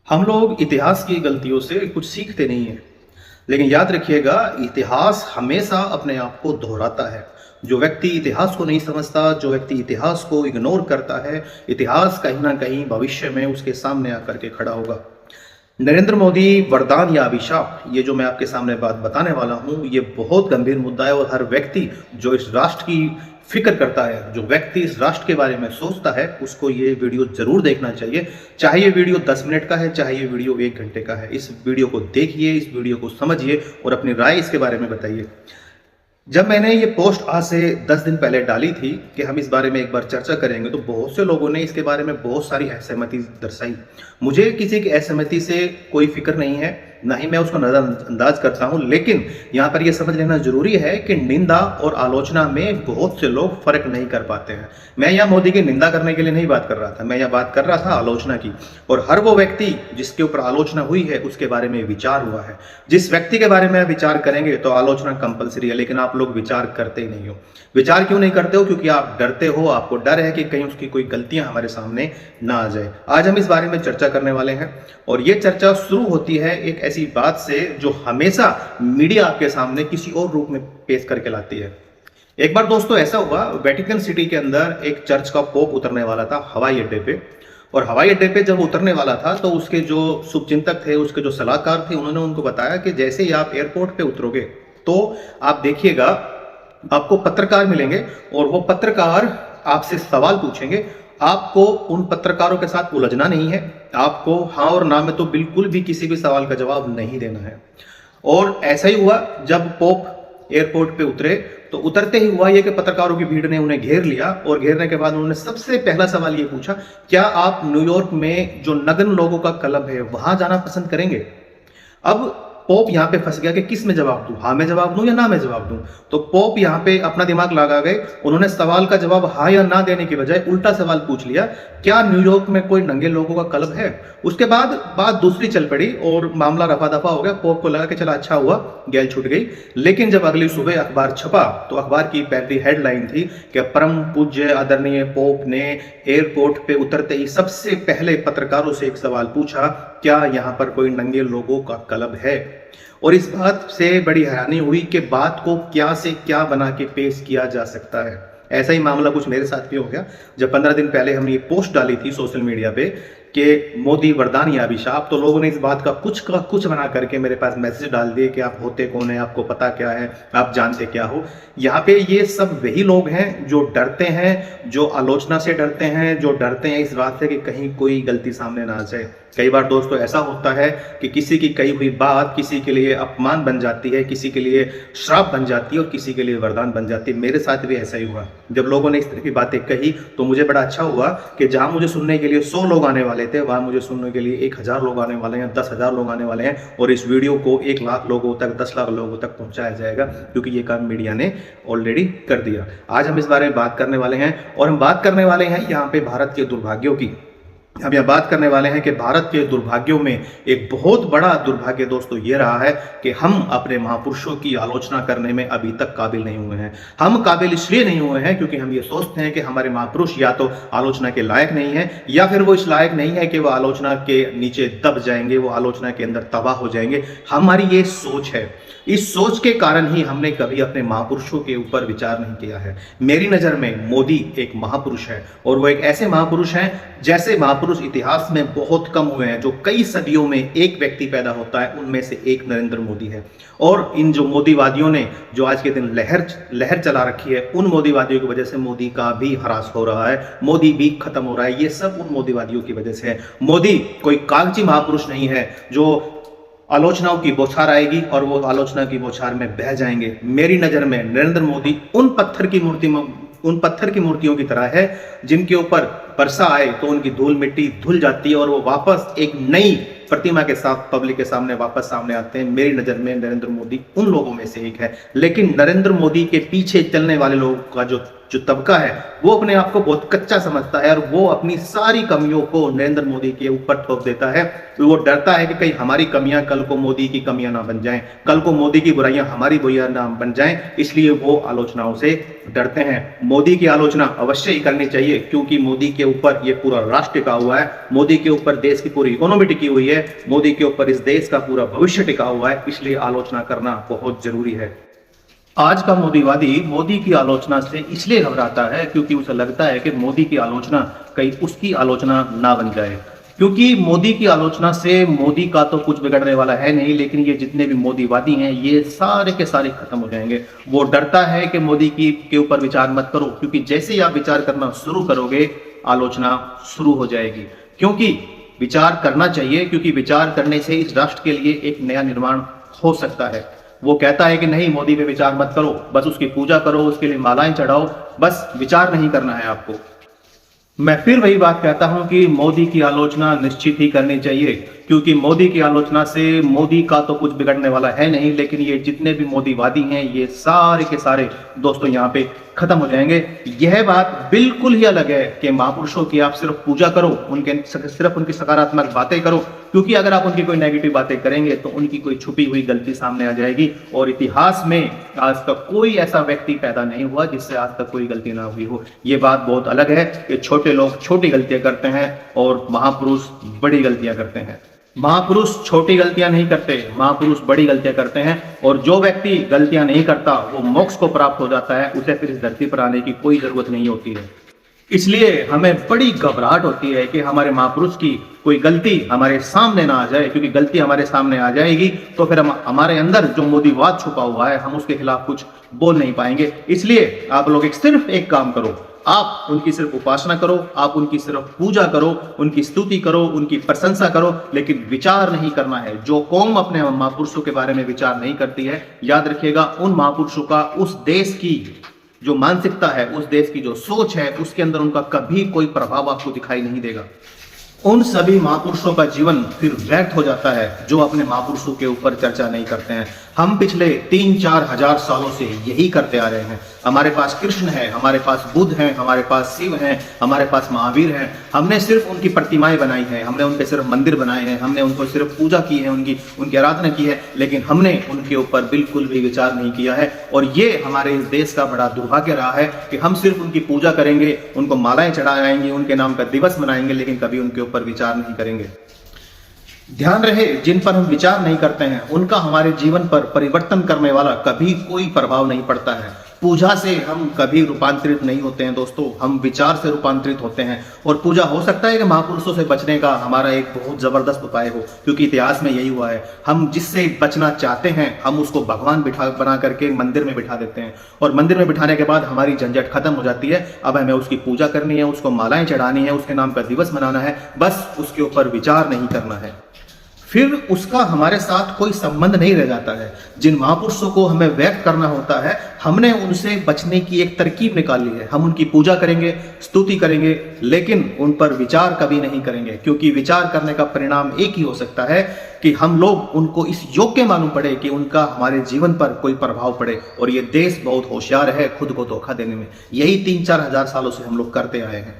हम लोग इतिहास की गलतियों से कुछ सीखते नहीं हैं। लेकिन याद रखिएगा, इतिहास हमेशा अपने आप को दोहराता है। जो व्यक्ति इतिहास को नहीं समझता, जो व्यक्ति इतिहास को इग्नोर करता है, इतिहास कहीं ना कहीं भविष्य में उसके सामने आकर के खड़ा होगा। नरेंद्र मोदी वरदान या अभिशाप, ये जो मैं आपके सामने बात बताने वाला हूं, ये बहुत गंभीर मुद्दा है। और हर व्यक्ति जो इस राष्ट्र की फिक्र करता है, जो व्यक्ति इस राष्ट्र के बारे में सोचता है, उसको ये वीडियो जरूर देखना चाहिए। चाहे ये वीडियो 10 मिनट का है, चाहे ये वीडियो 1 घंटे का है। इस वीडियो को देखिए, इस वीडियो को समझिए और अपनी राय इसके बारे में बताइए। जब मैंने ये पोस्ट आज से 10 दिन पहले डाली थी कि हम इस बारे में एक बार चर्चा करेंगे, तो बहुत से लोगों ने इसके बारे में बहुत सारी असहमति दर्शाई। मुझे किसी की असहमति से कोई फिक्र नहीं है, ना ही मैं उसको नजरअंदाज करता हूं। लेकिन यहां पर यह समझ लेना जरूरी है कि निंदा और आलोचना में बहुत से लोग फर्क नहीं कर पाते हैं। मैं यहां मोदी की निंदा करने के लिए नहीं बात कर रहा था, मैं यह बात कर रहा था आलोचना की। और हर वो व्यक्ति जिसके ऊपर आलोचना हुई है, उसके बारे में विचार हुआ है। जिस व्यक्ति के बारे में विचार करेंगे तो आलोचना कंपलसरी है, लेकिन आप लोग विचार करते ही नहीं हो। विचार क्यों नहीं करते हो? क्योंकि आप डरते हो, आपको डर है कि कहीं उसकी कोई गलतियां हमारे सामने ना आ जाए। आज हम इस बारे में चर्चा करने वाले हैं और ये चर्चा शुरू होती है एक ऐसी बात से जो हमेशा मीडिया आपके सामने किसी और रूप में पेश करके लाती है। एक बार दोस्तों ऐसा हुआ, वेटिकन सिटी के अंदर एक चर्च का पोप उतरने वाला था हवाई अड्डे पे। और हवाई अड्डे पे जब उतरने वाला था तो उसके जो शुभचिंतक थे, उसके जो सलाहकार थे, उन्होंने उनको बताया कि जैसे ही आप एयरपोर्ट पे उतरोगे तो आप देखिएगा, आपको पत्रकार मिलेंगे और वो पत्रकार आपसे सवाल पूछेंगे। आपको उन पत्रकारों के साथ उलझना नहीं है, आपको हाँ और ना में तो बिल्कुल भी किसी भी सवाल का जवाब नहीं देना है। और ऐसा ही हुआ, जब पोप एयरपोर्ट पे उतरे तो उतरते ही हुआ ये कि पत्रकारों की भीड़ ने उन्हें घेर लिया। और घेरने के बाद उन्होंने सबसे पहला सवाल ये पूछा, क्या आप न्यूयॉर्क में जो नग्न लोगों का क्लब है वहां जाना पसंद करेंगे? अब पोप यहां पे फंस गया कि किस में जवाब दूं, हाँ में जवाब दूं या ना में जवाब दूं। तो पोप यहां पे अपना दिमाग लगा गए। उन्होंने सवाल का जवाब हाँ या ना देने की बजाय उल्टा सवाल पूछ लिया, क्या न्यूयॉर्क में कोई नंगे लोगों का क्लब है? उसके बाद बात दूसरी चल पड़ी और मामला रफा दफा हो गया। पोप को लगा कि चला अच्छा हुआ, गैल छूट गई। लेकिन जब अगली सुबह अखबार छपा तो अखबार की पहली हेडलाइन थी कि परम पूज्य आदरणीय पोप ने एयरपोर्ट पे उतरते ही सबसे पहले पत्रकारों से एक सवाल पूछा, क्या यहाँ पर कोई नंगे लोगों का क्लब है? और इस बात से बड़ी हैरानी हुई कि बात को क्या से क्या बना के पेश किया जा सकता है। ऐसा ही मामला कुछ मेरे साथ भी हो गया। जब 15 दिन पहले हमने ये पोस्ट डाली थी सोशल मीडिया पे कि मोदी वरदान या अभिशाप, तो लोगों ने इस बात का कुछ बना करके मेरे पास मैसेज डाल दिए कि आप होते कौन है, आपको पता क्या है, आप जानते क्या हो। यहाँ पे ये सब वही लोग हैं जो डरते हैं, जो आलोचना से डरते हैं, जो डरते हैं इस बात से कि कहीं कोई गलती सामने ना आ जाए। कई बार दोस्तों ऐसा होता है कि किसी की कही हुई बात किसी के लिए अपमान बन जाती है, किसी के लिए श्राप बन जाती है और किसी के लिए वरदान बन जाती है। मेरे साथ भी ऐसा ही हुआ। जब लोगों ने इस तरह की बातें कही तो मुझे बड़ा अच्छा हुआ कि जहां मुझे सुनने के लिए 100 लोग आने वाले थे, वहां मुझे सुनने के लिए 1000 लोग आने वाले हैं, 10,000 लोग आने वाले हैं। और इस वीडियो को 1 लाख लोगों तक, 10 लाख लोगों तक पहुंचाया जाएगा, क्योंकि ये काम मीडिया ने ऑलरेडी कर दिया। आज हम इस बारे में बात करने वाले हैं और हम बात करने वाले हैं यहाँ पे भारत के दुर्भाग्यों की। हम यह बात करने वाले हैं कि भारत के दुर्भाग्यों में एक बहुत बड़ा दुर्भाग्य दोस्तों ये रहा है कि हम अपने महापुरुषों की आलोचना करने में अभी तक काबिल नहीं हुए हैं। हम काबिल इसलिए नहीं हुए हैं क्योंकि हम ये सोचते हैं कि हमारे महापुरुष या तो आलोचना के लायक नहीं है, या फिर वो इस लायक नहीं है कि वो आलोचना के नीचे दब जाएंगे, वो आलोचना के अंदर तबाह हो जाएंगे। हमारी ये सोच है। इस सोच के कारण ही हमने कभी अपने महापुरुषों के ऊपर विचार नहीं किया है। मेरी नजर में मोदी एक महापुरुष है और वो एक ऐसे महापुरुष हैं जैसे महापुरुष इतिहास में बहुत कम हुए हैं। जो कई सदियों में एक व्यक्ति पैदा होता है, उनमें से एक नरेंद्र मोदी है। और इन जो मोदीवादियों ने जो आज के दिन लहर चला रखी है, उन मोदीवादियों की वजह से मोदी का भी ह्रास हो रहा है, मोदी भी खत्म हो रहा है। ये सब उन मोदीवादियों की वजह से है। मोदी कोई कागजी महापुरुष नहीं है जो आलोचनाओं की बौछार आएगी और वो आलोचना की बौछार में बह जाएंगे। मेरी नजर में नरेंद्र मोदी उन पत्थर की मूर्तियों की तरह है जिनके ऊपर वर्षा आए तो उनकी धूल मिट्टी धुल जाती है और वो वापस एक नई प्रतिमा के साथ पब्लिक के सामने वापस सामने आते हैं। मेरी नजर में नरेंद्र मोदी उन लोगों में से एक है। लेकिन नरेंद्र मोदी के पीछे चलने वाले लोगों का जो जो तबका है वो अपने आप को बहुत कच्चा समझता है और वो अपनी सारी कमियों को नरेंद्र मोदी के ऊपर थोप देता है। वो डरता है कि कहीं हमारी कमियां कल को मोदी की कमियां ना बन जाएं, कल को मोदी की बुराइयां हमारी बुराइयां ना बन जाएं, इसलिए वो आलोचनाओं से डरते हैं। मोदी की आलोचना अवश्य ही करनी चाहिए क्योंकि मोदी के ऊपर ये पूरा राष्ट्र टिका हुआ है, मोदी के ऊपर देश की पूरी इकोनॉमी टिकी हुई है, मोदी के ऊपर इस देश का पूरा भविष्य टिका हुआ है, इसलिए आलोचना करना बहुत जरूरी है। आज का मोदीवादी मोदी की आलोचना से इसलिए घबराता है क्योंकि उसे लगता है कि मोदी की आलोचना कहीं उसकी आलोचना ना बन जाए, क्योंकि मोदी की आलोचना से मोदी का तो कुछ बिगड़ने वाला है नहीं, लेकिन ये जितने भी मोदीवादी हैं ये सारे के सारे खत्म हो जाएंगे। वो डरता है कि मोदी की के ऊपर विचार मत करो, क्योंकि जैसे ही आप विचार करना शुरू करोगे आलोचना शुरू हो जाएगी। क्योंकि विचार करना चाहिए, क्योंकि विचार करने से इस राष्ट्र के लिए एक नया निर्माण हो सकता है। वो कहता है कि नहीं, मोदी पे विचार मत करो, बस उसकी पूजा करो, उसके लिए मालाएं चढ़ाओ, बस विचार नहीं करना है आपको। मैं फिर वही बात कहता हूं कि मोदी की आलोचना निश्चित ही करनी चाहिए, क्योंकि मोदी की आलोचना से मोदी का तो कुछ बिगड़ने वाला है नहीं, लेकिन ये जितने भी मोदीवादी हैं ये सारे के सारे दोस्तों यहाँ पे खत्म हो जाएंगे। यह बात बिल्कुल ही अलग है कि महापुरुषों की आप सिर्फ पूजा करो, सिर्फ उनकी सकारात्मक बातें करो, क्योंकि अगर आप उनकी कोई नेगेटिव बातें करेंगे तो उनकी कोई छुपी हुई गलती सामने आ जाएगी। और इतिहास में आज तक कोई ऐसा व्यक्ति पैदा नहीं हुआ जिससे आज तक कोई गलती ना हुई हो। ये बात बहुत अलग है कि छोटे लोग छोटी गलतियां करते हैं और महापुरुष बड़ी गलतियां करते हैं। महापुरुष छोटी गलतियां नहीं करते, महापुरुष बड़ी गलतियां करते हैं। और जो व्यक्ति गलतियां नहीं करता वो मोक्ष को प्राप्त हो जाता है, उसे फिर इस धरती पर आने की कोई जरूरत नहीं होती है। इसलिए हमें बड़ी घबराहट होती है कि हमारे महापुरुष की कोई गलती हमारे सामने ना आ जाए, क्योंकि गलती हमारे सामने आ जाएगी तो फिर हमारे अंदर जो मोदीवाद छुपा हुआ है हम उसके खिलाफ कुछ बोल नहीं पाएंगे। इसलिए आप लोग सिर्फ एक काम करो, आप उनकी सिर्फ उपासना करो, आप उनकी सिर्फ पूजा करो, उनकी स्तुति करो, उनकी प्रशंसा करो, लेकिन विचार नहीं करना है। जो कौम अपने महापुरुषों के बारे में विचार नहीं करती है, याद रखिएगा उन महापुरुषों का उस देश की जो मानसिकता है, उस देश की जो सोच है, उसके अंदर उनका कभी कोई प्रभाव आपको दिखाई नहीं देगा। उन सभी महापुरुषों का जीवन फिर व्यर्थ हो जाता है जो अपने महापुरुषों के ऊपर चर्चा नहीं करते हैं। हम पिछले 3-4 हजार सालों से यही करते आ रहे हैं। हमारे पास कृष्ण है, हमारे पास बुद्ध हैं, हमारे पास शिव हैं, हमारे पास महावीर हैं। हमने सिर्फ उनकी प्रतिमाएं बनाई हैं, हमने उनके सिर्फ मंदिर बनाए हैं, हमने उनको सिर्फ पूजा की है, उनकी आराधना की है, लेकिन हमने उनके ऊपर बिल्कुल भी विचार नहीं किया है। और ये हमारे इस देश का बड़ा दुर्भाग्य रहा है कि हम सिर्फ उनकी पूजा करेंगे, उनको मालाएं चढ़ाएंगे, उनके नाम का दिवस मनाएंगे, लेकिन कभी उनके ऊपर विचार नहीं करेंगे। ध्यान रहे, जिन पर हम विचार नहीं करते हैं उनका हमारे जीवन पर परिवर्तन करने वाला कभी कोई प्रभाव नहीं पड़ता है। पूजा से हम कभी रूपांतरित नहीं होते हैं दोस्तों, हम विचार से रूपांतरित होते हैं। और पूजा हो सकता है कि महापुरुषों से बचने का हमारा एक बहुत जबरदस्त उपाय हो, क्योंकि इतिहास में यही हुआ है। हम जिससे बचना चाहते हैं हम उसको भगवान बना करके मंदिर में बिठा देते हैं, और मंदिर में बिठाने के बाद हमारी झंझट खत्म हो जाती है। अब हमें उसकी पूजा करनी है, उसको मालाएं चढ़ानी है, उसके नाम का दिवस मनाना है, बस उसके ऊपर विचार नहीं करना है। फिर उसका हमारे साथ कोई संबंध नहीं रह जाता है। जिन महापुरुषों को हमें व्यक्त करना होता है, हमने उनसे बचने की एक तरकीब निकाली है। हम उनकी पूजा करेंगे, स्तुति करेंगे, लेकिन उन पर विचार कभी नहीं करेंगे, क्योंकि विचार करने का परिणाम एक ही हो सकता है कि हम लोग उनको इस योग्य मालूम पड़े कि उनका हमारे जीवन पर कोई प्रभाव पड़े। और ये देश बहुत होशियार है खुद को धोखा देने में। यही 3-4 हजार सालों से हम लोग करते आए हैं।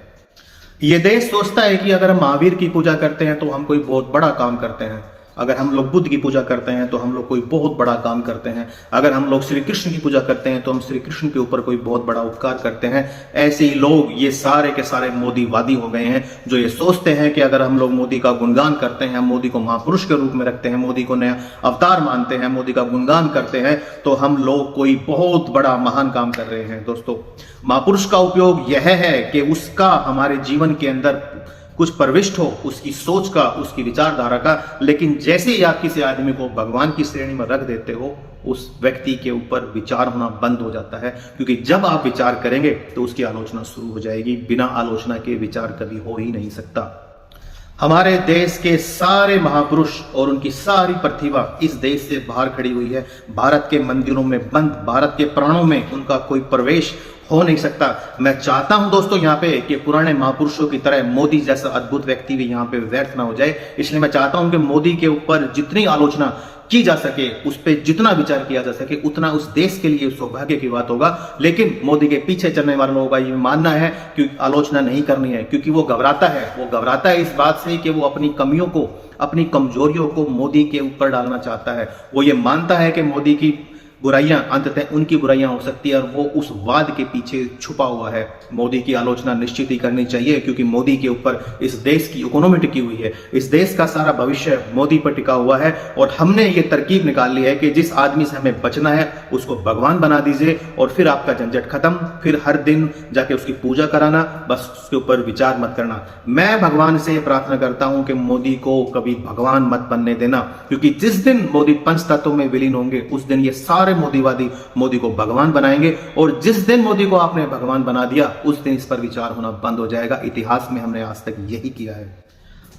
ये देश सोचता है कि अगर हम महावीर की पूजा करते हैं तो हम कोई बहुत बड़ा काम करते हैं, अगर हम लोग बुद्ध की पूजा करते हैं तो हम लोग कोई बहुत बड़ा काम करते हैं, अगर हम लोग श्री कृष्ण की पूजा करते हैं तो हम श्री कृष्ण के ऊपर कोई बहुत बड़ा उपकार करते हैं। ऐसे ही लोग ये सारे के सारे मोदीवादी हो गए हैं, जो ये सोचते हैं कि अगर हम लोग मोदी का गुणगान करते हैं, मोदी को महापुरुष के रूप में रखते हैं, मोदी को नया अवतार मानते हैं, मोदी का गुणगान करते हैं, तो हम लोग कोई बहुत बड़ा महान काम कर रहे हैं। दोस्तों, महापुरुष का उपयोग यह है कि उसका हमारे जीवन के अंदर कुछ प्रविष्ट हो, उसकी सोच का, उसकी विचारधारा का। लेकिन जैसे ही आप किसी आदमी को भगवान की श्रेणी में रख देते हो, उस व्यक्ति के ऊपर विचार होना बंद हो जाता है, क्योंकि जब आप विचार करेंगे तो उसकी आलोचना शुरू हो जाएगी। बिना आलोचना के विचार कभी हो ही नहीं सकता। हमारे देश के सारे महापुरुष और उनकी सारी प्रतिभा इस देश से बाहर खड़ी हुई है। भारत के मंदिरों में बंद, भारत के प्राणों में उनका कोई प्रवेश हो नहीं सकता। मैं चाहता हूं दोस्तों यहाँ पे कि पुराने महापुरुषों की तरह मोदी जैसा अद्भुत व्यक्ति भी यहाँ पे व्यर्थ ना हो जाए। इसलिए मैं चाहता हूं कि मोदी के ऊपर जितनी आलोचना की जा सके, उस पर जितना विचार किया जा सके, उतना उस देश के लिए सौभाग्य की बात होगा। लेकिन मोदी के पीछे चलने वाले लोगों का ये मानना है कि आलोचना नहीं करनी है, क्योंकि वो घबराता है। वो घबराता है इस बात से कि वो अपनी कमियों को, अपनी कमजोरियों को मोदी के ऊपर डालना चाहता है। वो ये मानता है कि मोदी की बुराइयां अंततः उनकी बुराइयां हो सकती है, और वो उस वाद के पीछे छुपा हुआ है। मोदी की आलोचना निश्चित ही करनी चाहिए, क्योंकि मोदी के ऊपर इस देश की इकोनॉमी टिकी हुई है। इस देश का सारा भविष्य मोदी पर टिका हुआ है, और हमने ये तरकीब निकाल ली है कि जिस आदमी से हमें बचना है उसको भगवान बना दीजिए, और फिर आपका झंझट खत्म। फिर हर दिन जाके उसकी पूजा कराना, बस उसके ऊपर विचार मत करना। मैं भगवान से प्रार्थना करता हूं कि मोदी को कभी भगवान मत बनने देना, क्योंकि जिस दिन मोदी पंच तत्वों में विलीन होंगे उस दिन ये सारे मोदीवादी मोदी को भगवान बनाएंगे, और जिस दिन मोदी को आपने भगवान बना दिया उस दिन इस पर विचार होना बंद हो जाएगा। इतिहास में हमने आज तक यही किया है।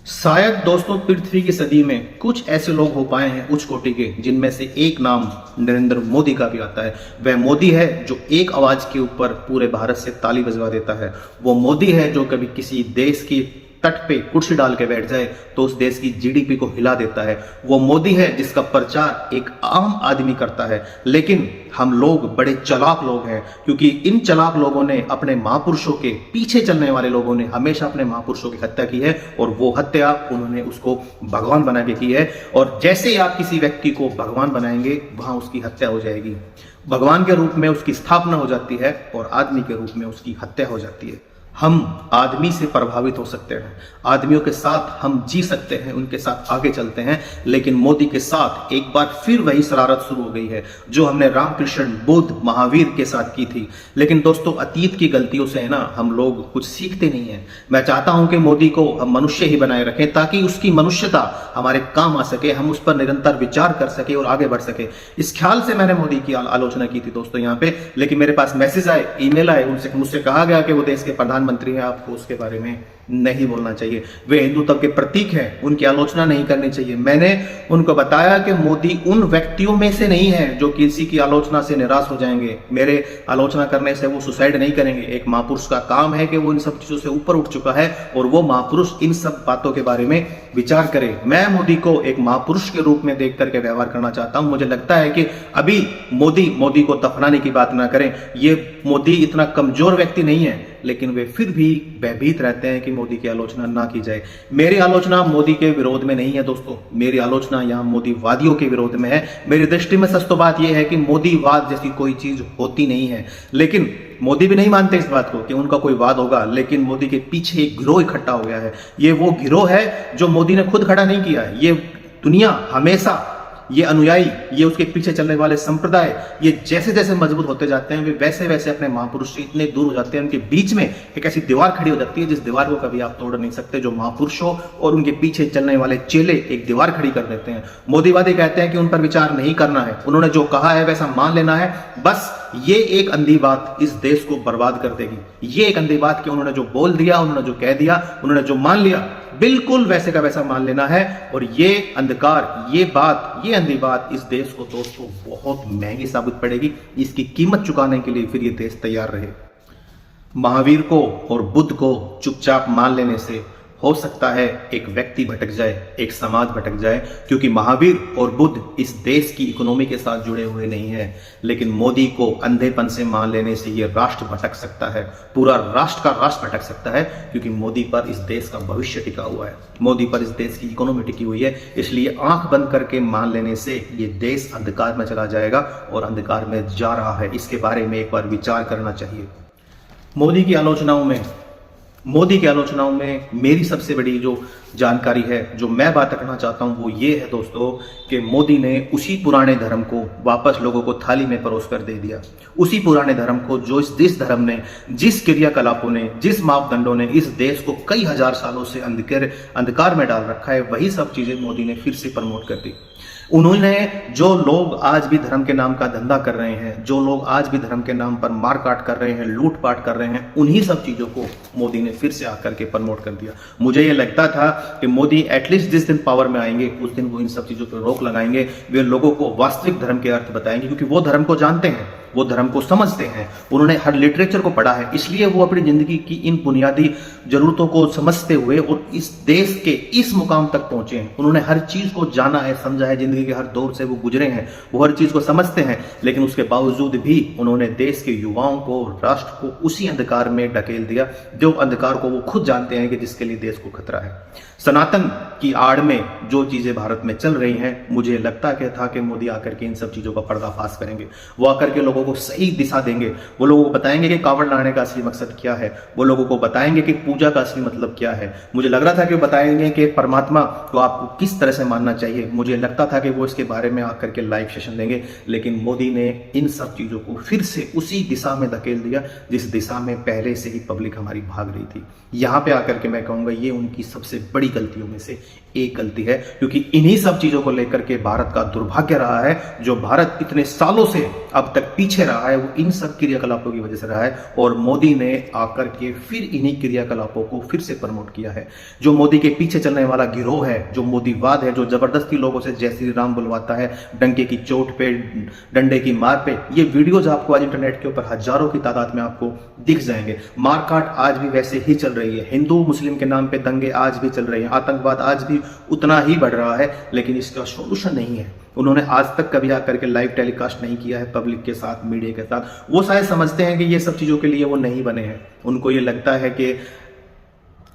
शायद दोस्तों पृथ्वी की सदी में कुछ ऐसे लोग हो पाए हैं उच्च कोटि के, जिनमें से एक नाम नरेंद्र मोदी का भी आता है। वह मोदी है जो एक आवाज के ऊपर पूरे भारत से ताली बजवा देता है। वो मोदी है जो कभी किसी देश की तट पे कुर्सी डाल के बैठ जाए तो उस देश की जीडीपी को हिला देता है। वो मोदी है जिसका प्रचार एक आम आदमी करता है। लेकिन हम लोग बड़े चालाक लोग हैं, क्योंकि इन चालाक लोगों ने, अपने महापुरुषों के पीछे चलने वाले लोगों ने हमेशा अपने महापुरुषों की हत्या की है, और वो हत्या उन्होंने उसको भगवान बना के की है। और जैसे ही आप किसी व्यक्ति को भगवान बनाएंगे वहां उसकी हत्या हो जाएगी। भगवान के रूप में उसकी स्थापना हो जाती है, और आदमी के रूप में उसकी हत्या हो जाती है। हम आदमी से प्रभावित हो सकते हैं, आदमियों के साथ हम जी सकते हैं, उनके साथ आगे चलते हैं, लेकिन मोदी के साथ एक बार फिर वही शरारत शुरू हो गई है जो हमने रामकृष्ण, बुद्ध, महावीर के साथ की थी। लेकिन दोस्तों अतीत की गलतियों से है ना हम लोग कुछ सीखते नहीं हैं। मैं चाहता हूं कि मोदी को हम मनुष्य ही बनाए रखें, ताकि उसकी मनुष्यता हमारे काम आ सके, हम उस पर निरंतर विचार कर सके और आगे बढ़ सके। इस ख्याल से मैंने मोदी की आलोचना की थी दोस्तों यहाँ पे। लेकिन मेरे पास मैसेज आए, ईमेल आए, उनसे मुझसे कहा गया कि वो देश के प्रधानमंत्री हैं, आपको उसके बारे में नहीं बोलना चाहिए। वे हिंदुत्व के प्रतीक हैं, उनकी आलोचना नहीं करनी चाहिए। मैंने उनको बताया कि मोदी उन व्यक्तियों में से नहीं है जो किसी की आलोचना से निराश हो जाएंगे। मेरे आलोचना करने से वो सुसाइड नहीं करेंगे। एक महापुरुष का काम है कि वो इन सब चीजों से ऊपर उठ चुका है, और वो महापुरुष इन सब बातों के बारे में विचार करे। मैं मोदी को एक महापुरुष के रूप में देख करके व्यवहार करना चाहता हूं। मुझे लगता है कि अभी मोदी को दफनाने की बात ना करें। ये मोदी इतना कमजोर व्यक्ति नहीं है, लेकिन वे फिर भी भयभीत रहते हैं कि मोदी की आलोचना ना की जाए। मेरी आलोचना मोदी के विरोध में नहीं है दोस्तों, मेरी आलोचना यहाँ मोदीवादियों के विरोध में है। मेरी दृष्टि में सच तो बात यह है कि मोदीवाद जैसी कोई चीज होती नहीं है। लेकिन मोदी भी नहीं मानते इस बात को कि उनका कोई वाद होगा, लेकिन मोदी के पीछे एक गिरोह इकट्ठा हो गया है। ये वो गिरोह है जो मोदी ने खुद खड़ा नहीं किया है। ये दुनिया हमेशा, ये अनुयायी, ये उसके पीछे चलने वाले संप्रदाय, ये जैसे जैसे मजबूत होते जाते हैं वे वैसे वैसे अपने महापुरुष से इतने दूर हो जाते हैं। उनके बीच में एक ऐसी दीवार खड़ी हो जाती है जिस दीवार को कभी आप तोड़ नहीं सकते। जो महापुरुषों और उनके पीछे चलने वाले चेले एक दीवार खड़ी कर देते हैं। मोदीवादी कहते हैं कि उन पर विचार नहीं करना है, उन्होंने जो कहा है वैसा मान लेना है। बस ये एक अंधी बात इस देश को बर्बाद कर देगी। ये एक अंधी बात कि उन्होंने जो बोल दिया, उन्होंने जो कह दिया, उन्होंने जो मान लिया, बिल्कुल वैसे का वैसा मान लेना है। और ये अंधकार, ये बात, ये अंधी बात इस देश को दोस्तों बहुत महंगी साबित पड़ेगी। इसकी कीमत चुकाने के लिए फिर ये देश तैयार रहे। महावीर को और बुद्ध को चुपचाप मान लेने से हो सकता है एक व्यक्ति भटक जाए, एक समाज भटक जाए, क्योंकि महावीर और बुद्ध इस देश की इकोनॉमी के साथ जुड़े हुए नहीं हैं। लेकिन मोदी को अंधेपन से मान लेने से यह राष्ट्र भटक सकता है, पूरा राष्ट्र का राष्ट्र भटक सकता है, क्योंकि मोदी पर इस देश का भविष्य टिका हुआ है, मोदी पर इस देश की इकोनॉमी टिकी हुई है। इसलिए आंख बंद करके मान लेने से ये देश अंधकार में चला जाएगा, और अंधकार में जा रहा है। इसके बारे में एक बार विचार करना चाहिए। मोदी की आलोचनाओं में मेरी सबसे बड़ी जो जानकारी है, जो मैं बात रखना चाहता हूं, वो ये है दोस्तों कि मोदी ने उसी पुराने धर्म को वापस लोगों को थाली में परोस कर दे दिया। उसी पुराने धर्म को जो जिस धर्म ने, जिस क्रियाकलापों ने, जिस मापदंडों ने इस देश को कई हजार सालों से अंधकार में डाल रखा है, वही सब चीजें मोदी ने फिर से प्रमोट कर दी। उन्होंने, जो लोग आज भी धर्म के नाम का धंधा कर रहे हैं, जो लोग आज भी धर्म के नाम पर मारकाट कर रहे हैं, लूटपाट कर रहे हैं, उन्हीं सब चीजों को मोदी ने फिर से आकर के प्रमोट कर दिया। मुझे ये लगता था कि मोदी एटलीस्ट जिस दिन पावर में आएंगे उस दिन वो इन सब चीजों पर रोक लगाएंगे, वे लोगों को वास्तविक धर्म के अर्थ बताएंगे, क्योंकि वो धर्म को जानते हैं। वो धर्म को समझते हैं, उन्होंने हर लिटरेचर को पढ़ा है, इसलिए वो अपनी जिंदगी की इन बुनियादी जरूरतों को समझते हुए और इस देश के इस मुकाम तक पहुंचे हैं। उन्होंने हर चीज को जाना है, समझा है, जिंदगी के हर दौर से वो गुजरे हैं, वो हर चीज को समझते हैं, लेकिन उसके बावजूद भी उन्होंने देश के युवाओं को, राष्ट्र को उसी अंधकार में ढकेल दिया जो अंधकार को वो खुद जानते हैं कि जिसके लिए देश को खतरा है। सनातन की आड़ में जो चीजें भारत में चल रही हैं, मुझे लगता था कि मोदी आकर के इन सब चीजों का पर्दाफाश करेंगे, वो आकर के लोगों को सही दिशा देंगे, वो लोगों को बताएंगे कि कावड़ लाने का असली मकसद क्या है, वो लोगों को बताएंगे कि पूजा का असली मतलब क्या है। मुझे लग रहा था कि वो बताएंगे कि परमात्मा को आपको किस तरह से मानना चाहिए, मुझे लगता था कि वो इसके बारे में आकर के लाइव सेशन देंगे, लेकिन मोदी ने इन सब चीजों को फिर से उसी दिशा में धकेल दिया जिस दिशा में पहले से ही पब्लिक हमारी भाग रही थी। यहां पे आकर के मैं कहूंगा ये उनकी सबसे बड़ी गलतियों में से एक गलती है, क्योंकि इन्हीं सब चीजों को लेकर के भारत का दुर्भाग्य रहा है। जो भारत इतने सालों से अब तक पीछे रहा है वो इन सब क्रियाकलापों की वजह से रहा है, और मोदी ने आकर के फिर इन्हीं क्रियाकलापों को फिर से प्रमोट किया है। जो मोदी के पीछे चलने वाला गिरोह है, जो मोदीवाद है, जो जबरदस्ती लोगों से जय श्री राम बुलवाता है, डंके की चोट पे, डंडे की मार पे, ये वीडियोज आपको आज इंटरनेट के ऊपर हजारों की तादाद में आपको दिख जाएंगे। मारकाट आज भी वैसे ही चल रही है, हिंदू मुस्लिम के नाम पे दंगे आज भी चल रहे हैं, आतंकवाद आज भी उतना ही बढ़ रहा है, लेकिन इसका सोल्यूशन नहीं है। उन्होंने आज तक कभी आकर के लाइव टेलीकास्ट नहीं किया है पब्लिक के साथ, मीडिया के साथ। वो शायद समझते हैं कि ये सब चीजों के लिए वो नहीं बने हैं। उनको ये लगता है कि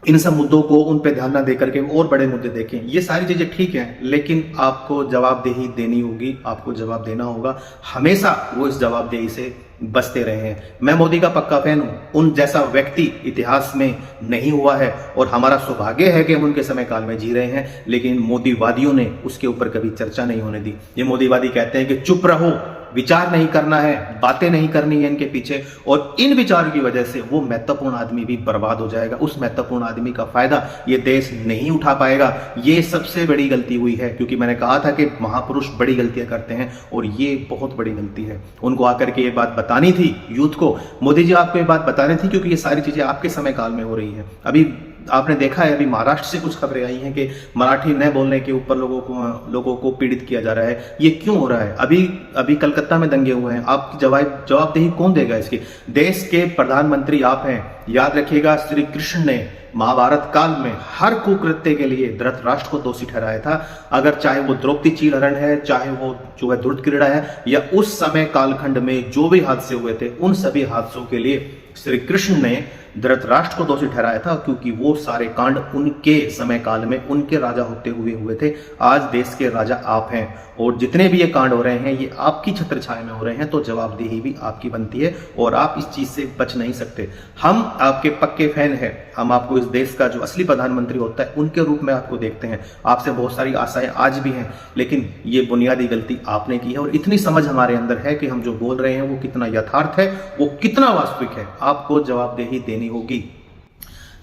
इन सब मुद्दों को उन पे ध्यान ना देकर के और बड़े मुद्दे देखें। ये सारी चीजें ठीक है, लेकिन आपको जवाबदेही देनी होगी, आपको जवाब देना होगा। हमेशा वो इस जवाबदेही से बचते रहे हैं। मैं मोदी का पक्का फैन हूं, उन जैसा व्यक्ति इतिहास में नहीं हुआ है, और हमारा सौभाग्य है कि हम उनके समय काल में जी रहे हैं, लेकिन मोदीवादियों ने उसके ऊपर कभी चर्चा नहीं होने दी। ये मोदीवादी कहते हैं कि चुप रहो, विचार नहीं करना है, बातें नहीं करनी है इनके पीछे, और इन विचारों की वजह से वो महत्वपूर्ण आदमी भी बर्बाद हो जाएगा। उस महत्वपूर्ण आदमी का फायदा ये देश नहीं उठा पाएगा। ये सबसे बड़ी गलती हुई है, क्योंकि मैंने कहा था कि महापुरुष बड़ी गलतियां करते हैं, और ये बहुत बड़ी गलती है। उनको आकर के ये बात बतानी थी यूथ को, मोदी जी आपको ये बात बतानी थी, क्योंकि ये सारी चीजें आपके समय काल में हो रही है। अभी आपने देखा है, अभी महाराष्ट्र से कुछ खबरें आई हैं कि मराठी न बोलने के ऊपर लोगों को पीड़ित किया जा रहा है। ये क्यों हो रहा है? अभी कलकत्ता में दंगे हुए हैं, आपकी जवाबदेही कौन देगा इसकी? देश के प्रधानमंत्री आप हैं। याद रखिएगा, श्री कृष्ण ने महाभारत काल में हर कुकृत्य के लिए धृतराष्ट्र को दोषी ठहराया था। अगर चाहे वो द्रौपदी चीलहरण है, चाहे वो जो है धृत क्रीड़ा है, या उस समय कालखंड में जो भी हादसे हुए थे, उन सभी हादसों के लिए श्री कृष्ण ने धृतराष्ट्र को दोषी ठहराया था, क्योंकि वो सारे कांड उनके समय काल में उनके राजा होते हुए थे। आज देश के राजा आप हैं, और जितने भी ये कांड हो रहे हैं ये आपकी छत्र छाया में हो रहे हैं, तो जवाबदेही भी आपकी बनती है, और आप इस चीज से बच नहीं सकते। हम आपके पक्के फैन हैं, हम आपको इस देश का जो असली प्रधानमंत्री होता है उनके रूप में आपको देखते हैं, आपसे बहुत सारी आशाएं आज भी हैं, लेकिन ये बुनियादी गलती आपने की है। और इतनी समझ हमारे अंदर है कि हम जो बोल रहे हैं वो कितना यथार्थ है, वो कितना वास्तविक है, आपको जवाबदेही देनी होगी।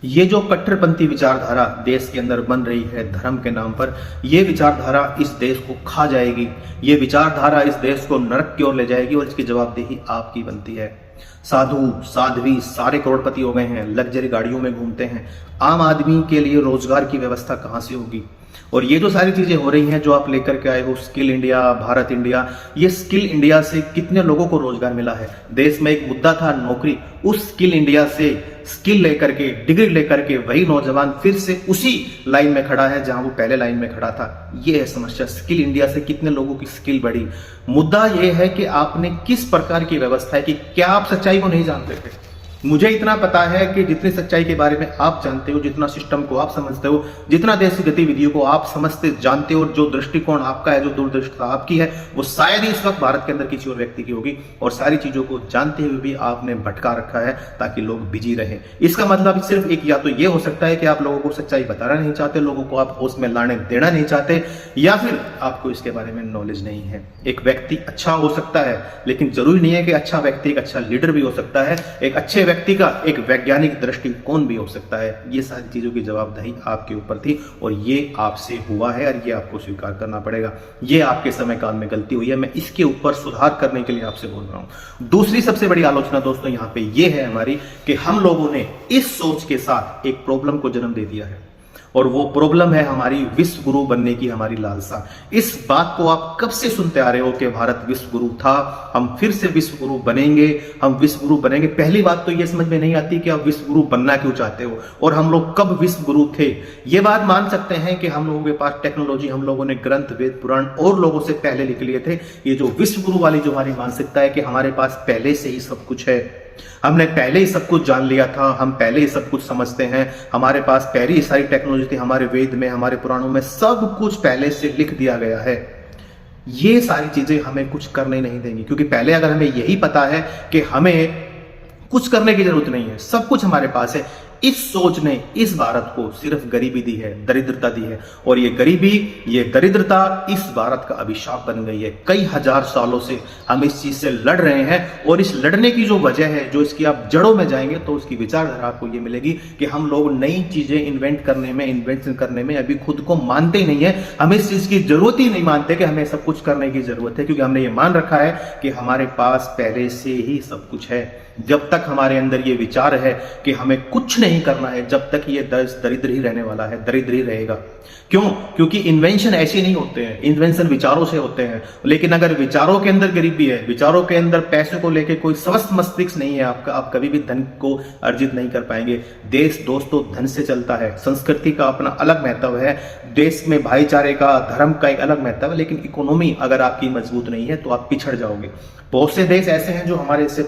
ये जो कट्टरपंथी विचारधारा देश के अंदर बन रही है धर्म के नाम पर, ये विचारधारा इस देश को खा जाएगी, ये विचारधारा इस देश को नरक की ओर ले जाएगी, और इसकी जवाबदेही आपकी बनती है। साधु साध्वी सारे करोड़पति हो गए हैं, लग्जरी गाड़ियों में घूमते हैं, आम आदमी के लिए रोजगार की व्यवस्था कहां से होगी? और ये जो सारी चीजें हो रही हैं जो आप लेकर के आए हो, स्किल इंडिया, भारत इंडिया, ये स्किल इंडिया से कितने लोगों को रोजगार मिला है? देश में एक मुद्दा था नौकरी, उस स्किल इंडिया से स्किल लेकर के, डिग्री लेकर के वही नौजवान फिर से उसी लाइन में खड़ा है जहां वो पहले लाइन में खड़ा था। ये है समस्या, स्किल इंडिया से कितने लोगों की स्किल बढ़ी। मुद्दा ये है कि आपने किस प्रकार की व्यवस्था है, कि क्या आप सच्चाई को नहीं जानते थे? मुझे इतना पता है कि जितनी सच्चाई के बारे में आप जानते हो, जितना सिस्टम को आप समझते हो, जितना देश की गतिविधियों को आप समझते जानते हो, जो दृष्टिकोण आपका है, जो दूरदर्शिता आपकी है, वो शायद ही इस वक्त भारत के अंदर किसी और व्यक्ति की होगी। और सारी चीजों को जानते हुए भी आपने भटका रखा है ताकि लोग बिजी रहे। इसका मतलब सिर्फ एक, या तो ये हो सकता है कि आप लोगों को सच्चाई बताना नहीं चाहते, लोगों को आप होश में लाने देना नहीं चाहते, या फिर आपको इसके बारे में नॉलेज नहीं है। एक व्यक्ति अच्छा हो सकता है, लेकिन जरूरी नहीं है कि अच्छा व्यक्ति एक अच्छा लीडर भी हो सकता है। एक अच्छे व्यक्ति का एक वैज्ञानिक दृष्टिकोण भी हो सकता है। ये सारी चीजों की जवाबदेही आपके ऊपर थी, और ये आपसे हुआ है, और ये आपको स्वीकार करना पड़ेगा। ये आपके समय काल में गलती हुई है, मैं इसके ऊपर सुधार करने के लिए आपसे बोल रहा हूं। दूसरी सबसे बड़ी आलोचना दोस्तों यहाँ पे ये है हमारी, कि हम लोगों ने इस सोच के साथ एक प्रॉब्लम को जन्म दे दिया है। और वो प्रॉब्लम है हमारी विश्व गुरु बनने की हमारी लालसा। इस बात को आप कब से सुनते आ रहे हो कि भारत विश्व गुरु था, हम फिर से विश्व गुरु बनेंगे, हम विश्व गुरु बनेंगे। पहली बात तो ये समझ में नहीं आती कि आप विश्व गुरु बनना क्यों चाहते हो, और हम लोग कब विश्व गुरु थे। ये बात मान सकते हैं कि हम लोगों के पास टेक्नोलॉजी, हम लोगों ने ग्रंथ, वेद, पुराण और लोगों से पहले लिख लिए थे। ये जो विश्व गुरु वाली जो हमारी मानसिकता है कि हमारे पास पहले से ही सब कुछ है, हमने पहले ही सब कुछ जान लिया था, हम पहले ही सब कुछ समझते हैं, हमारे पास पहले ही सारी टेक्नोलॉजी थी, हमारे वेद में, हमारे पुराणों में सब कुछ पहले से लिख दिया गया है। ये सारी चीजें हमें कुछ करने नहीं देंगी, क्योंकि पहले अगर हमें यही पता है कि हमें कुछ करने की जरूरत नहीं है, सब कुछ हमारे पास है, इस सोच ने इस भारत को सिर्फ गरीबी दी है, दरिद्रता दी है। और ये गरीबी, ये दरिद्रता इस भारत का अभिशाप बन गई है। कई हजार सालों से हम इस चीज से लड़ रहे हैं, और इस लड़ने की जो वजह है, जो इसकी आप जड़ों में जाएंगे तो उसकी विचारधारा आपको ये मिलेगी कि हम लोग नई चीजें इन्वेंशन करने में अभी खुद को मानते ही नहीं है। हम इस चीज की जरूरत ही नहीं मानते कि हमें सब कुछ करने की जरूरत है, क्योंकि हमने ये मान रखा है कि हमारे पास पहले से ही सब कुछ है। जब तक हमारे अंदर ये विचार है कि हमें कुछ नहीं करना है, जब तक ये दरिद्र ही रहने वाला है, दरिद्र ही रहेगा। क्यों? क्योंकि इन्वेंशन ऐसे नहीं होते हैं, इन्वेंशन विचारों से होते हैं। लेकिन अगर विचारों के अंदर गरीबी है, विचारों के अंदर पैसे को लेके कोई स्वस्थ मस्तिष्क नहीं है आपका, आप कभी भी धन को अर्जित नहीं कर पाएंगे। देश दोस्तों धन से चलता है, संस्कृति का अपना अलग महत्व है, देश में भाईचारे का, धर्म का एक अलग महत्व है। लेकिन इकोनॉमी अगर आपकी मजबूत नहीं है तो आप पिछड़ जाओगे। बहुत से देश ऐसे हैं जो हमसे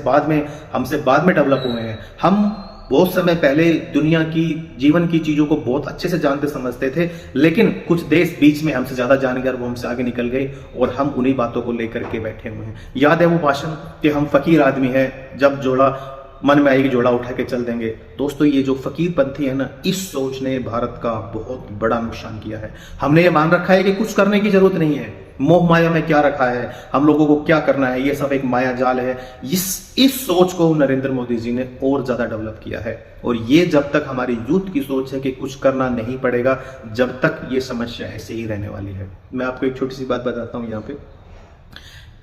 बाद में डेवलप हुए हैं। हम बहुत समय पहले दुनिया की, जीवन की चीजों को बहुत अच्छे से जानते समझते थे, लेकिन कुछ देश बीच में हमसे ज्यादा जान गए, वो हमसे आगे निकल गए, और हम उन्हीं बातों को लेकर के बैठे हुए हैं। याद है वो भाषण कि हम फकीर आदमी हैं, जब जोड़ा मन में आएगी जोड़ा उठा के चल देंगे। दोस्तों, ये जो फकीरपंथी है ना, इस सोच ने भारत का बहुत बड़ा नुकसान किया है। हमने ये मान रखा है कि कुछ करने की जरूरत नहीं है, मोह माया में क्या रखा है, हम लोगों को क्या करना है, ये सब एक माया जाल है। इस सोच को नरेंद्र मोदी जी ने और ज्यादा डेवलप किया है। और ये जब तक हमारी यूथ की सोच है कि कुछ करना नहीं पड़ेगा, जब तक ये समस्या ऐसे ही रहने वाली है। मैं आपको एक छोटी सी बात बताता हूँ। यहाँ पे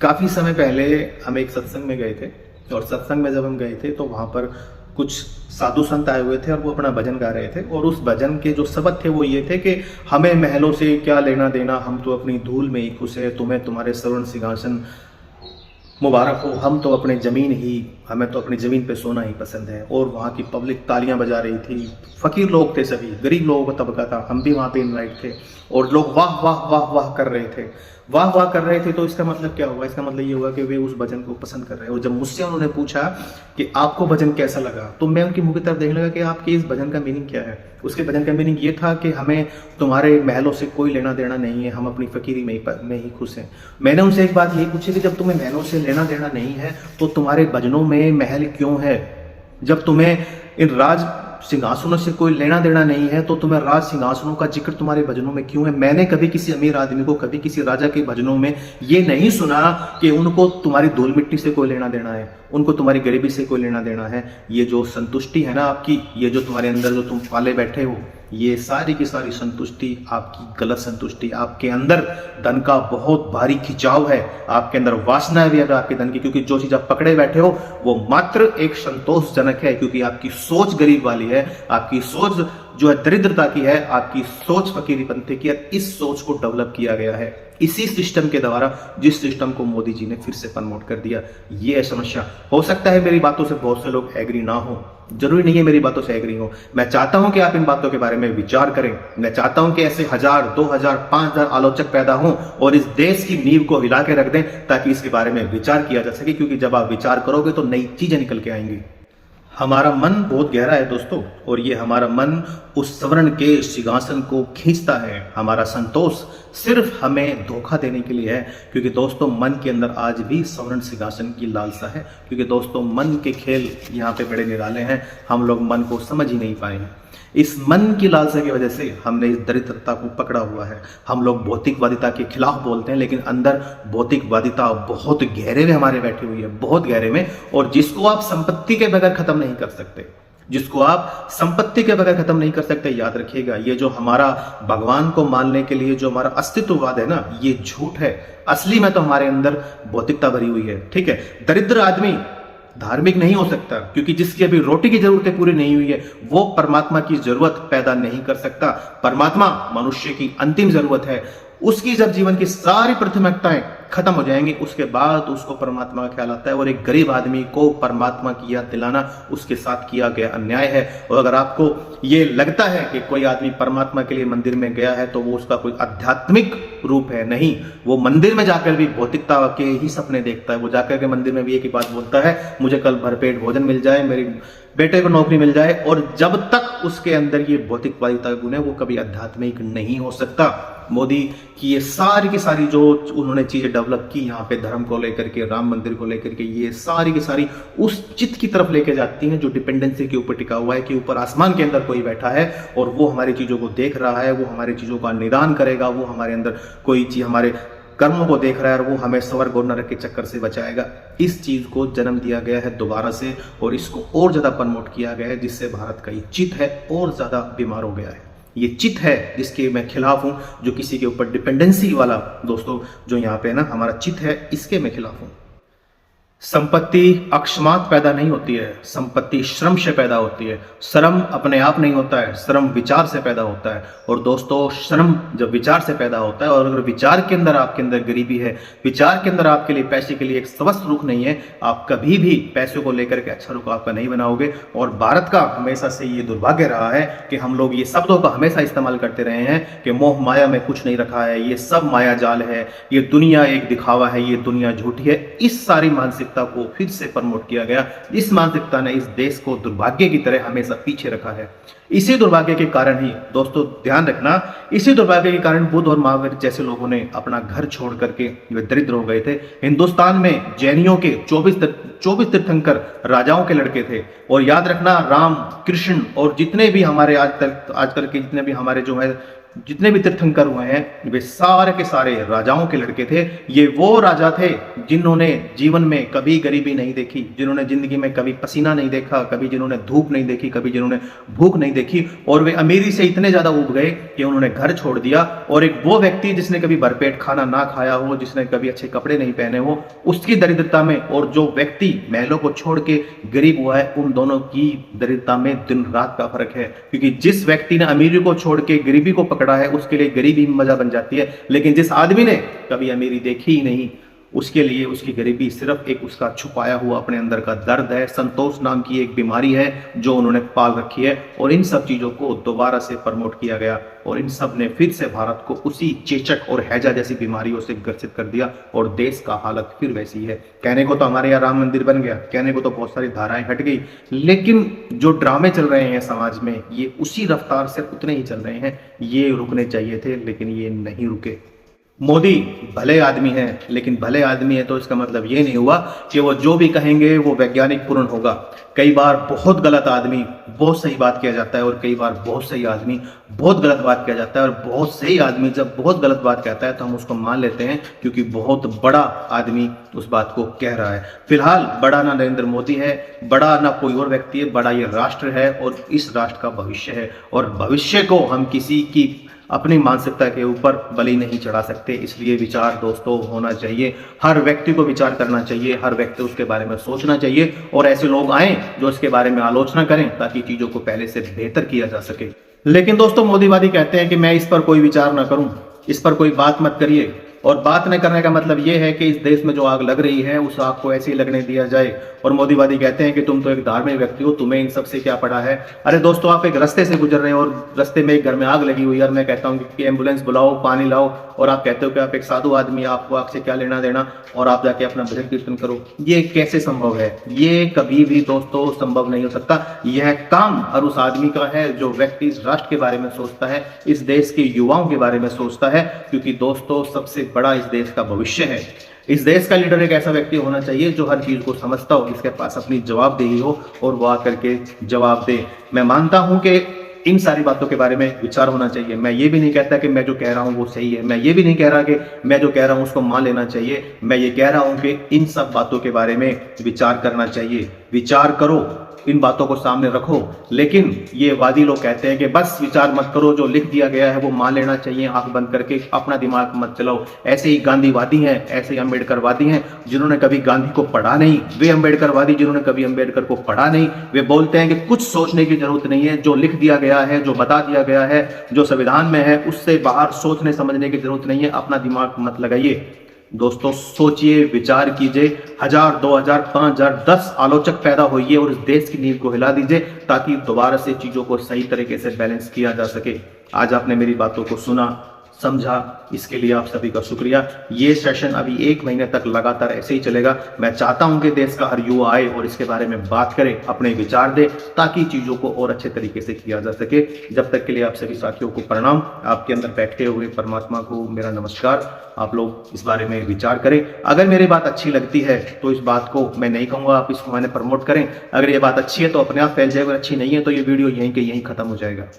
काफी समय पहले हम एक सत्संग में गए थे, और सत्संग में जब हम गए थे तो वहां पर कुछ साधु संत आए हुए थे, और वो अपना भजन गा रहे थे। और उस भजन के जो शब्द थे वो ये थे कि हमें महलों से क्या लेना देना, हम तो अपनी धूल में ही खुश है, तुम्हें तुम्हारे स्वर्ण सिंहासन मुबारक हो, हम तो अपने जमीन ही, हमें तो अपनी जमीन पे सोना ही पसंद है। और वहाँ की पब्लिक तालियां बजा रही थी, फकीर लोग थे, सभी गरीब लोगों का तबका था, हम भी वहाँ पे इनवाइट थे, और लोग वाह वाह वाह वाह कर रहे थे, वाह वाह कर रहे थे। तो इसका मतलब क्या हुआ? इसका मतलब ये हुआ कि वे उस भजन को पसंद कर रहे हैं। और जब मुझसे उन्होंने पूछा कि आपको भजन कैसा लगा, तो मैं उनकी मुंह की तरफ देखने लगा कि आपके इस भजन का मीनिंग क्या है। उसके भजन का मीनिंग ये था कि हमें तुम्हारे महलों से कोई लेना देना नहीं है, हम अपनी फकीरी में ही खुश हैं। मैंने उनसे एक बात यही पूछी कि जब तुम्हें महलों से लेना देना नहीं है तो तुम्हारे भजनों में महल क्यों है? जब तुम्हें इन राज सिंहासनों से कोई लेना देना नहीं है तो तुम्हें राज सिंहासनों का जिक्र तुम्हारे भजनों में क्यों है? मैंने कभी किसी अमीर आदमी को, कभी किसी राजा के भजनों में ये नहीं सुना कि उनको तुम्हारी धूल मिट्टी से कोई लेना देना है, उनको तुम्हारी गरीबी से कोई लेना देना है। ये जो संतुष्टि है ना आपकी, ये जो तुम्हारे अंदर जो तुम पाले बैठे हो, ये सारी की सारी संतुष्टि आपकी गलत संतुष्टि। आपके अंदर धन का बहुत भारी खिंचाव है, आपके अंदर वासना भी है आपके धन की, क्योंकि जो चीज आप पकड़े बैठे हो वो मात्र एक संतोषजनक है, क्योंकि आपकी सोच गरीब वाली है, आपकी सोच जो है दरिद्रता की है, आपकी सोच फकीरीपंथी की है। इस सोच को डेवलप किया गया है इसी सिस्टम के द्वारा, जिस सिस्टम को मोदी जी ने फिर से प्रमोट कर दिया। ये है समस्या। हो सकता है मेरी बातों से बहुत से लोग एग्री ना हो, जरूरी नहीं है मेरी बातों से एग्री हो। मैं चाहता हूं कि आप इन बातों के बारे में विचार करें। मैं चाहता हूं कि ऐसे 1000, 2000, 5000 आलोचक पैदा हों और इस देश की नींव को हिला के रख दें, ताकि इसके बारे में विचार किया जा सके। क्योंकि जब आप विचार करोगे तो नई चीजें निकल के आएंगी। हमारा मन बहुत गहरा है दोस्तों, और ये हमारा मन उस स्वर्ण के सिंहासन को खींचता है। हमारा संतोष सिर्फ हमें धोखा देने के लिए है, क्योंकि दोस्तों मन के अंदर आज भी स्वर्ण सिंहासन की लालसा है। क्योंकि दोस्तों मन के खेल यहाँ पे बड़े निराले हैं, हम लोग मन को समझ ही नहीं पाए हैं। इस मन की लालसा की वजह से हमने इस दरिद्रता को पकड़ा हुआ है। हम लोग भौतिकवादिता के खिलाफ बोलते हैं, लेकिन अंदर भौतिकवादिता बहुत गहरे में हमारे बैठी हुई है, बहुत गहरे में। और जिसको आप संपत्ति के बगैर खत्म नहीं कर सकते, जिसको आप संपत्ति के बगैर खत्म नहीं कर सकते, याद रखिएगा। ये जो हमारा भगवान को मानने के लिए जो हमारा अस्तित्ववाद है ना, ये झूठ है। असली में तो हमारे अंदर भौतिकता भरी हुई है। ठीक है, दरिद्र आदमी धार्मिक नहीं हो सकता, क्योंकि जिसकी अभी रोटी की जरूरतें पूरी नहीं हुई है वो परमात्मा की जरूरत पैदा नहीं कर सकता। परमात्मा मनुष्य की अंतिम जरूरत है। उसकी जब जीवन की सारी प्राथमिकताएं खत्म हो जाएंगी उसके बाद उसको परमात्मा का ख्याल आता है। और एक गरीब आदमी को परमात्मा की याद दिलाना उसके साथ किया गया अन्याय है। और अगर आपको ये लगता है कि कोई आदमी परमात्मा के लिए मंदिर में गया है तो वो उसका कोई आध्यात्मिक रूप है, नहीं, वो मंदिर में जाकर भी भौतिकता के ही सपने देखता है। वो जाकर के मंदिर में भी एक ही बात बोलता है, मुझे कल भरपेट भोजन मिल जाए, मेरे बेटे को नौकरी मिल जाए। और जब तक उसके अंदर ये भौतिकवादिता गुण है वो कभी आध्यात्मिक नहीं हो सकता। मोदी की ये सारी की सारी जो उन्होंने चीजें डेवलप की यहाँ पे धर्म को लेकर के, राम मंदिर को लेकर के, ये सारी की सारी उस चित्त की तरफ लेके जाती हैं जो डिपेंडेंसी के ऊपर टिका हुआ है कि ऊपर आसमान के अंदर कोई बैठा है और वो हमारी चीजों को देख रहा है, वो हमारी चीजों का निदान करेगा, वो हमारे अंदर कोई चीज हमारे कर्मों को देख रहा है और वो हमें स्वर्ग और नरक के चक्कर से बचाएगा। इस चीज को जन्म दिया गया है दोबारा से और इसको और ज्यादा प्रमोट किया गया है, जिससे भारत का ये चित्त है और ज्यादा बीमार हो गया है। ये चित्त है जिसके मैं खिलाफ हूं, जो किसी के ऊपर डिपेंडेंसी वाला दोस्तों जो यहाँ पे ना हमारा चित्त है, इसके मैं खिलाफ हूं। संपत्ति अकस्मात पैदा नहीं होती है, संपत्ति श्रम से पैदा होती है। श्रम अपने आप नहीं होता है, श्रम विचार से पैदा होता है। और दोस्तों श्रम जब विचार से पैदा होता है और अगर विचार के अंदर आपके अंदर गरीबी है, विचार के अंदर आपके लिए पैसे के लिए एक स्वस्थ रुख नहीं है, आप कभी भी पैसों को लेकर के अच्छा रुख आपका नहीं बनाओगे। और भारत का हमेशा से ये दुर्भाग्य रहा है कि हम लोग ये शब्दों का हमेशा इस्तेमाल करते रहे हैं कि मोह माया में कुछ नहीं रखा है, ये सब माया जाल है, ये दुनिया एक दिखावा है, ये दुनिया झूठी है। इस सारी मानसिकता को फिर से प्रमोट किया गया। इस मानसिकता ने इस देश को दुर्भाग्य की तरह हमेशा पीछे रखा है। इसी दुर्भाग्य के कारण ही दोस्तों ध्यान रखना, इसी दुर्भाग्य के कारण बुद्ध और महावीर जैसे लोगों ने अपना घर छोड़ करके वे दरिद्र हो गए थे। हिंदुस्तान में जैनियों के 24 तीर्थंकर राजाओं के लड़के थे। और याद रखना राम कृष्ण और जितने भी हमारे आजकल के जितने भी हमारे जो है जितने भी तीर्थंकर हुए हैं वे सारे के सारे राजाओं के लड़के थे। ये वो राजा थे जिन्होंने जीवन में कभी गरीबी नहीं देखी, जिन्होंने जिंदगी में कभी पसीना नहीं देखा, कभी जिन्होंने धूप नहीं देखी, कभी जिन्होंने भूख नहीं देखी। और वे अमीरी से इतने ज्यादा उब गए कि उन्होंने घर छोड़ दिया। और एक वो व्यक्ति जिसने कभी भरपेट खाना ना खाया हो, जिसने कभी अच्छे कपड़े नहीं पहने हो, उसकी दरिद्रता में और जो व्यक्ति महलों को छोड़ के गरीब हुआ है, उन दोनों की दरिद्रता में दिन रात का फर्क है। क्योंकि जिस व्यक्ति ने अमीरी को छोड़ के गरीबी को पकड़ा है उसके लिए गरीबी मजा बन जाती है, लेकिन जिस आदमी ने कभी अमीरी देखी ही नहीं उसके लिए उसकी गरीबी सिर्फ एक उसका छुपाया हुआ अपने अंदर का दर्द है। संतोष नाम की एक बीमारी है जो उन्होंने पाल रखी है। और इन सब चीजों को दोबारा से प्रमोट किया गया और इन सब ने फिर से भारत को उसी चेचक और हैजा जैसी बीमारियों से ग्रसित कर दिया और देश का हालत फिर वैसी है। कहने को तो हमारे यहाँ राम मंदिर बन गया, कहने को तो बहुत सारी धाराएं हट गई, लेकिन जो ड्रामे चल रहे हैं समाज में ये उसी रफ्तार से उतने ही चल रहे हैं। ये रुकने चाहिए थे लेकिन ये नहीं रुके। मोदी भले आदमी है, लेकिन भले आदमी है तो इसका मतलब ये नहीं हुआ कि वो जो भी कहेंगे वो वैज्ञानिक पूर्ण होगा। कई बार बहुत गलत आदमी बहुत सही बात किया जाता है और कई बार बहुत सही आदमी बहुत गलत बात किया जाता है। और बहुत सही आदमी जब बहुत गलत बात कहता है तो हम उसको मान लेते हैं क्योंकि बहुत बड़ा आदमी उस बात को कह रहा है। फिलहाल बड़ा ना नरेंद्र मोदी है, बड़ा ना कोई और व्यक्ति है, बड़ा ये राष्ट्र है और इस राष्ट्र का भविष्य है। और भविष्य को हम किसी की अपनी मानसिकता के ऊपर बलि नहीं चढ़ा सकते। इसलिए विचार दोस्तों होना चाहिए, हर व्यक्ति को विचार करना चाहिए, हर व्यक्ति उसके बारे में सोचना चाहिए और ऐसे लोग आए जो इसके बारे में आलोचना करें ताकि चीजों को पहले से बेहतर किया जा सके। लेकिन दोस्तों मोदीवादी कहते हैं कि मैं इस पर कोई विचार ना करूं, इस पर कोई बात मत करिए। और बात न करने का मतलब यह है कि इस देश में जो आग लग रही है उस आग को ऐसे ही लगने दिया जाए। और मोदीवादी कहते हैं कि तुम तो एक धार्मिक व्यक्ति हो, तुम्हें इन सब से क्या पड़ा है। अरे दोस्तों आप एक रास्ते से गुजर रहे हो और रास्ते में एक घर में आग लगी हुई है और मैं कहता हूँ कि एम्बुलेंस बुलाओ, पानी लाओ, और आप कहते हो कि आप एक साधु आदमी, आपको आग से क्या लेना देना, और आप जाके अपना भजन कीर्तन करो। ये कैसे संभव है? ये कभी भी दोस्तों संभव नहीं हो सकता। यह काम हर उस आदमी का है जो व्यक्ति इस राष्ट्र के बारे में सोचता है, इस देश के युवाओं के बारे में सोचता है, क्योंकि दोस्तों सबसे बड़ा इस देश का भविष्य है। इस देश का लीडर एक ऐसा व्यक्ति होना चाहिए जो हर चीज को समझता हो, इसके पास अपनी जवाबदेही हो और वो आकर के जवाब दे। मैं मानता हूं कि इन सारी बातों के बारे में विचार होना चाहिए। मैं ये भी नहीं कहता कि मैं जो कह रहा हूं वो सही है, मैं ये भी नहीं कह रहा कि मैं जो कह रहा हूं उसको मान लेना चाहिए। मैं ये कह रहा हूं कि इन सब बातों के बारे में विचार करना चाहिए। विचार करो, इन बातों को सामने रखो। लेकिन ये वादी लोग कहते हैं कि बस विचार मत करो, जो लिख दिया गया है वो मान लेना चाहिए, आंख बंद करके अपना दिमाग मत चलाओ। ऐसे ही गांधीवादी हैं, ऐसे ही अम्बेडकरवादी हैं जिन्होंने कभी गांधी को पढ़ा नहीं, वे अम्बेडकरवादी जिन्होंने कभी अम्बेडकर को पढ़ा नहीं। वे बोलते हैं कि कुछ सोचने की जरूरत नहीं है, जो लिख दिया गया है, जो बता दिया गया है, जो संविधान में है, उससे बाहर सोचने समझने की जरूरत नहीं है, अपना दिमाग मत लगाइए। दोस्तों सोचिए, विचार कीजिए, 1000, 2000, 5000, 10 आलोचक पैदा होइए और इस देश की नींव को हिला दीजिए ताकि दोबारा से चीजों को सही तरीके से बैलेंस किया जा सके। आज आपने मेरी बातों को सुना, समझा, इसके लिए आप सभी का शुक्रिया। ये सेशन अभी 1 महीने तक लगातार ऐसे ही चलेगा। मैं चाहता हूं कि देश का हर युवा आए और इसके बारे में बात करे, अपने विचार दे, ताकि चीजों को और अच्छे तरीके से किया जा सके। जब तक के लिए आप सभी साथियों को प्रणाम, आपके अंदर बैठे हुए परमात्मा को मेरा नमस्कार। आप लोग इस बारे में विचार करें। अगर मेरी बात अच्छी लगती है तो इस बात को मैं नहीं कहूंगा आप इसको मैंने प्रमोट करें। अगर ये बात अच्छी है तो अपने आप फैल जाएगा, अच्छी नहीं है तो ये वीडियो यहीं के यहीं खत्म हो जाएगा।